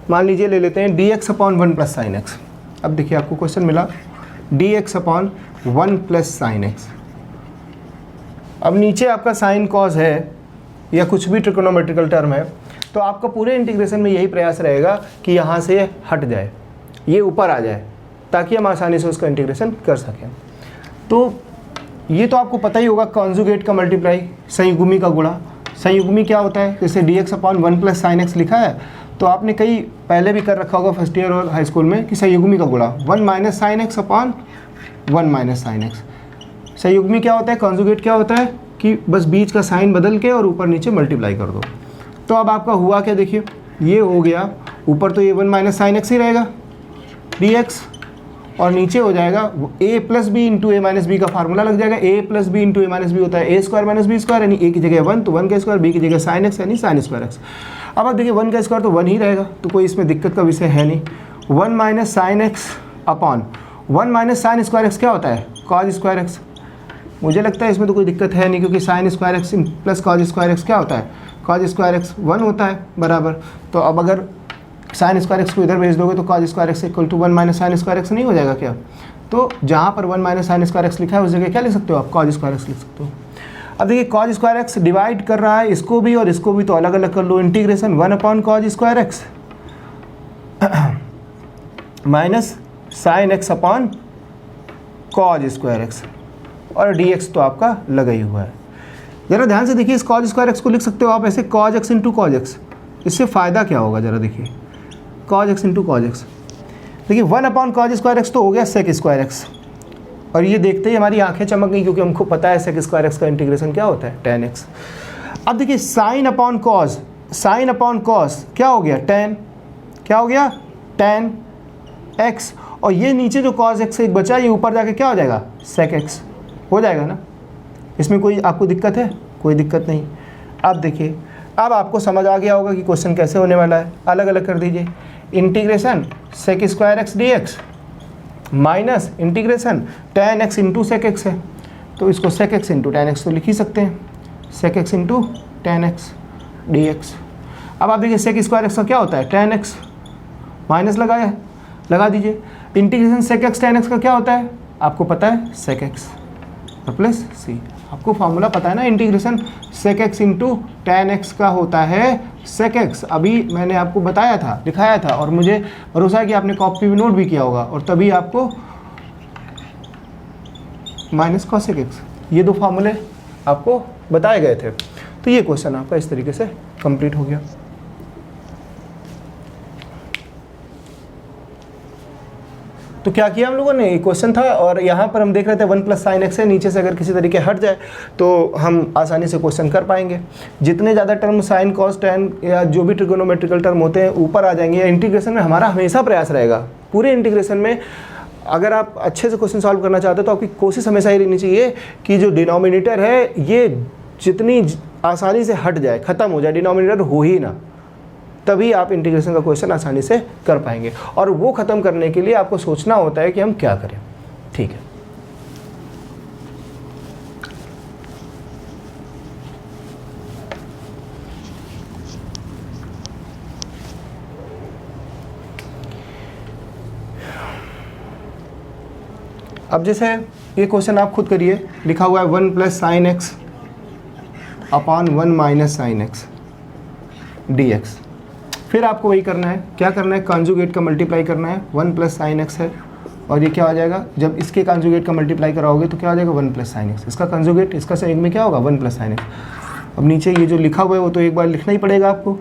मान लीजिए ले लेते हैं dx/1 + sin x। अब देखिए आपको क्वेश्चन मिला dx/1 + sin x। अब नीचे आपका साइन कॉस है या कुछ भी ट्रिकोनोमेट्रिकल टर्म है, तो आपका पूरे इंटीग्रेशन में यही प्रयास रहेगा कि यहाँ से हट जाए, ये ऊपर आ जाए, ताकि हम आसानी से उसका इंटीग्रेशन कर सकें। तो ये तो आपको पता ही होगा, कॉन्जुगेट का मल्टीप्लाई, संयुग्मी का गुणा। संयुग्मी क्या होता है, जैसे dx/1 + sin x लिखा है तो आपने कई पहले भी कर रखा होगा फर्स्ट ईयर और हाई स्कूल में कि संयुग्मी का गुणा 1 - sin x / 1 - sin x। संयुग्मी क्या होता है, कॉन्जुगेट क्या होता है कि बस बीच का साइन बदल के और ऊपर नीचे मल्टीप्लाई कर दो। तो अब आपका हुआ क्या, देखिए ये हो गया, ऊपर तो ये 1 - sin x ही रहेगा dx और नीचे हो जाएगा a + b × a - b का फार्मूला लग जाएगा। a + b × a - b होता है a² - b² यानी a की जगह 1 तो 1 का स्क्वायर, b की जगह sin x यानी sin स्क्वायर x। अब आप देखिए 1 का स्क्वायर तो 1 ही रहेगा, तो कोई इसमें दिक्कत का विषय है नहीं। 1 - sin x upon 1 - sin square x क्या होता है, cos स्क्वायर x। मुझे लगता है इसमें तो कोई दिक्कत है नहीं, क्योंकि sin square x plus cos square x क्या होता है, cos स्क्वायर x 1 होता है बराबर। तो अब अगर sin स्क्वायर x को इधर भेज दोगे तो cos square x = 1 - sin square x नहीं हो जाएगा क्या। तो जहाँ पर 1 - sin स्क्वायर x लिखा है उस जगह क्या लिख सकते हो आप, cos स्क्वायर x लिख सकते हो। अब देखिए cos स्क्वायर x डिवाइड कर रहा है इसको भी और इसको भी, तो अलग अलग कर लो। Integration 1/cos square x minus sin x/cos square x और dx तो आपका लगा ही हुआ है। ज़रा ध्यान से देखिए, इस cos स्क्वायर x को लिख सकते हो आप ऐसे cos x × cos x। इससे फ़ायदा क्या होगा, ज़रा देखिए cos x × cos x। देखिए 1/cos स्क्वायर x तो हो गया sec स्क्वायर x, और ये देखते ही हमारी आंखें चमक गई, क्योंकि हमको पता है sec स्क्वायर x का इंटीग्रेशन क्या होता है, tan x। अब देखिए sin/cos क्या हो गया, tan, क्या हो गया tan x, और ये नीचे जो cos x एक बचा, ये ऊपर जाके क्या हो जाएगा, sec x हो जाएगा ना। इसमें कोई आपको दिक्कत है, कोई दिक्कत नहीं। अब देखिए, अब आपको समझ आ गया होगा कि क्वेश्चन कैसे होने वाला है। अलग अलग कर दीजिए, integration sec square x d x minus integration tan x into sec x है, तो इसको sec x into tan x तो लिख ही सकते हैं, sec x into tan x dx। अब आप देखिए सेक स्क्वायर एक्स का क्या होता है, tan x, माइनस लगा दीजिए। Integration sec x tan x का क्या होता है, आपको पता है, सेक एक्स और प्लस सी। आपको फॉर्मूला पता है ना, integration sec x into tan x का होता है सेक एक्स। अभी मैंने आपको बताया था, दिखाया था, और मुझे भरोसा है कि आपने कॉपी में नोट भी किया होगा, और तभी आपको माइनस कॉसेक एक्स, ये दो फार्मूले आपको बताए गए थे। तो ये क्वेश्चन आपका इस तरीके से कंप्लीट हो गया। तो क्या किया हम लोगों ने, ये क्वेश्चन था, और यहाँ पर हम देख रहे थे 1 प्लस साइन एक्स है, नीचे से अगर किसी तरीके हट जाए तो हम आसानी से क्वेश्चन कर पाएंगे। जितने ज़्यादा टर्म साइन कॉस टैन या जो भी ट्रिगोनोमेट्रिकल टर्म होते हैं ऊपर आ जाएंगे। इंटीग्रेशन में हमारा हमेशा प्रयास रहेगा, पूरे इंटीग्रेशन में अगर आप अच्छे से क्वेश्चन सॉल्व करना चाहते हो तो आपकी कोशिश हमेशा ये रहनी चाहिए कि जो डिनोमिनेटर है ये जितनी आसानी से हट जाए, ख़त्म हो जाए, डिनोमिनेटर हो ही ना, तभी आप इंटीग्रेशन का क्वेश्चन आसानी से कर पाएंगे। और वो ख़त्म करने के लिए आपको सोचना होता है कि हम क्या करें। ठीक है, अब जैसे ये क्वेश्चन आप खुद करिए, लिखा हुआ है 1 plus sine x upon 1 minus sine x d x. फिर आपको वही करना है, क्या करना है, कॉन्जुगेट का मल्टीप्लाई करना है। 1 प्लस साइन एक्स है, और ये क्या हो जाएगा, जब इसके कॉन्जुगेट का मल्टीप्लाई कराओगे तो क्या हो जाएगा, 1 प्लस साइन एक्स। इसका कॉन्जुगेट, इसका संयुग्म में क्या होगा, 1 प्लस साइन एक्स। अब नीचे ये जो लिखा हुआ है वो तो एक बार लिखना ही पड़ेगा आपको,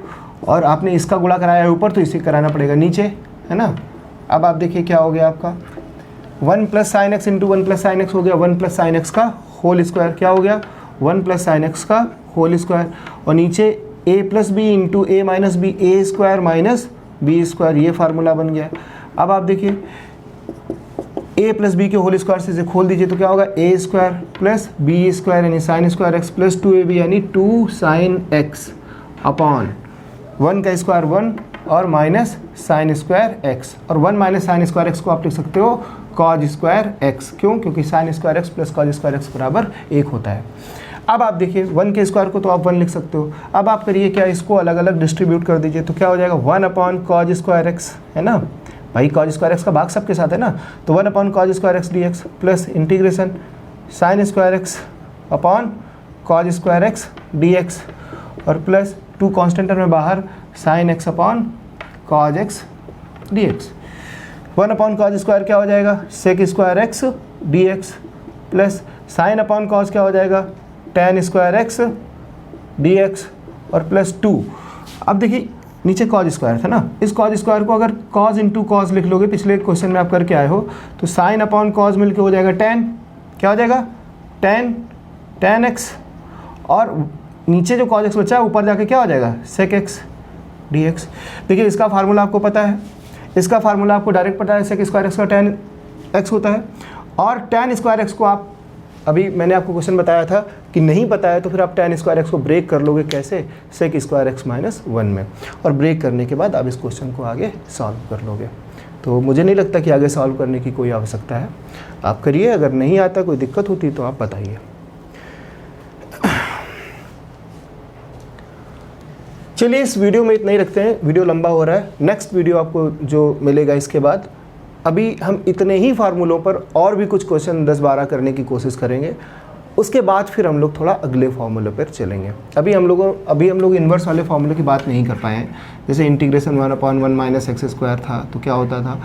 और आपने इसका गुणा कराया है ऊपर तो इसे कराना पड़ेगा नीचे, है ना। अब आप देखिए क्या हो गया आपका, 1 plus sine x into 1 plus sine x हो गया 1 प्लस साइन एक्स का होल स्क्वायर, क्या हो गया 1 प्लस साइन एक्स का होल स्क्वायर, और नीचे a plus B into A minus B, A square minus B square, ये फार्मूला बन गया। अब आप देखिए a प्लस बी के होल स्क्वायर से इसे खोल दीजिए तो क्या होगा, a square plus B square यानी sign square x plus 2ab यानी 2 साइन एक्स अपॉन 1 का स्क्वायर 1 और माइनस साइन स्क्वायर एक्स, और 1 माइनस साइन स्क्वायर एक्स को आप लिख सकते हो कॉज स्क्वायर एक्स। क्यों, क्योंकि sign square x plus cos square x बराबर 1 होता है। अब आप देखिए 1 के स्क्वायर को तो आप 1 लिख सकते हो। अब आप करिए क्या, इसको अलग अलग डिस्ट्रीब्यूट कर दीजिए तो क्या हो जाएगा, 1 अपॉन कॉज स्क्वायर एक्स, है ना भाई, कॉज स्क्वायर एक्स का भाग सबके साथ है ना, तो 1 upon cos square x d x plus integration sine square x upon cos square x d x, और प्लस 2 कॉन्स्टेंट में बाहर sine x upon cos x d x. 1 upon cos square क्या हो जाएगा, sec square x d x, plus sine upon cos क्या हो जाएगा, tan square x d x, और प्लस 2। अब देखिए नीचे कॉज स्क्वायर था ना, इस कॉज स्क्वायर को अगर कॉज इंटू कॉज लिख लोगे, पिछले क्वेश्चन में आप करके आए हो, तो साइन अपॉन कॉज मिलके हो जाएगा tan, क्या हो जाएगा tan एक्स, और नीचे जो कॉज एक्स बचा है ऊपर जाके क्या हो जाएगा, सेक एक्स डी एक्स। देखिए इसका फार्मूला आपको पता है, इसका फार्मूला आपको डायरेक्ट पता है, सेक स्क्वायर एक्स का tan एक्स होता है, और tan स्क्वायर एक्स को आप, अभी मैंने आपको क्वेश्चन बताया था कि नहीं पता है तो फिर आप tan स्क्वायर एक्स को ब्रेक कर लोगे, कैसे, सेक स्क्वायर एक्स माइनस 1 में, और ब्रेक करने के बाद आप इस क्वेश्चन को आगे सॉल्व कर लोगे। तो मुझे नहीं लगता कि आगे सॉल्व करने की कोई आवश्यकता है, आप करिए, अगर नहीं आता कोई दिक्कत होती तो आप बताइए। चलिए इस वीडियो में इतना ही रखते हैं, वीडियो लंबा हो रहा है। नेक्स्ट वीडियो आपको जो मिलेगा इसके बाद, अभी हम इतने ही फार्मूलों पर और भी कुछ क्वेश्चन 10-12 करने की कोशिश करेंगे, उसके बाद फिर हम लोग थोड़ा अगले फार्मूले पर चलेंगे। अभी हम लोग इन्वर्स वाले फार्मूले की बात नहीं कर पाए हैं। जैसे integration 1 upon 1 minus x square था तो क्या होता था,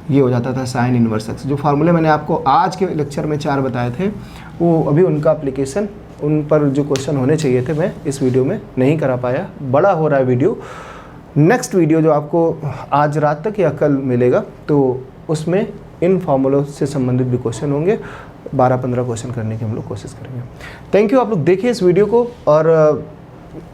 ये हो जाता था साइन इन्वर्स एक्स। जो फार्मूले मैंने आपको आज के लेक्चर में 4 बताए थे, वो अभी उनका एप्लीकेशन, उन पर जो क्वेश्चन होने चाहिए थे मैं इस वीडियो में नहीं करा पाया, बड़ा हो रहा है वीडियो। नेक्स्ट वीडियो जो आपको आज रात तक या कल मिलेगा, तो उसमें इन फार्मूलों से संबंधित भी क्वेश्चन होंगे, 12-15 क्वेश्चन करने की हम लोग कोशिश करेंगे। थैंक यू, आप लोग देखिए इस वीडियो को, और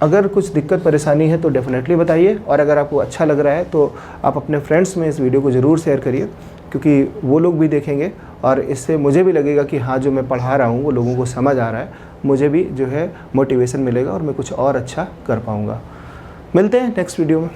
अगर कुछ दिक्कत परेशानी है तो डेफिनेटली बताइए, और अगर आपको अच्छा लग रहा है तो आप अपने फ्रेंड्स में इस वीडियो को ज़रूर शेयर करिए, क्योंकि वो लोग भी देखेंगे और इससे मुझे भी लगेगा कि हाँ जो मैं पढ़ा रहा हूँ वो लोगों को समझ आ रहा है मुझे भी जो है मोटिवेशन मिलेगा और मैं कुछ और अच्छा कर पाऊँगा। मिलते हैं नेक्स्ट वीडियो में।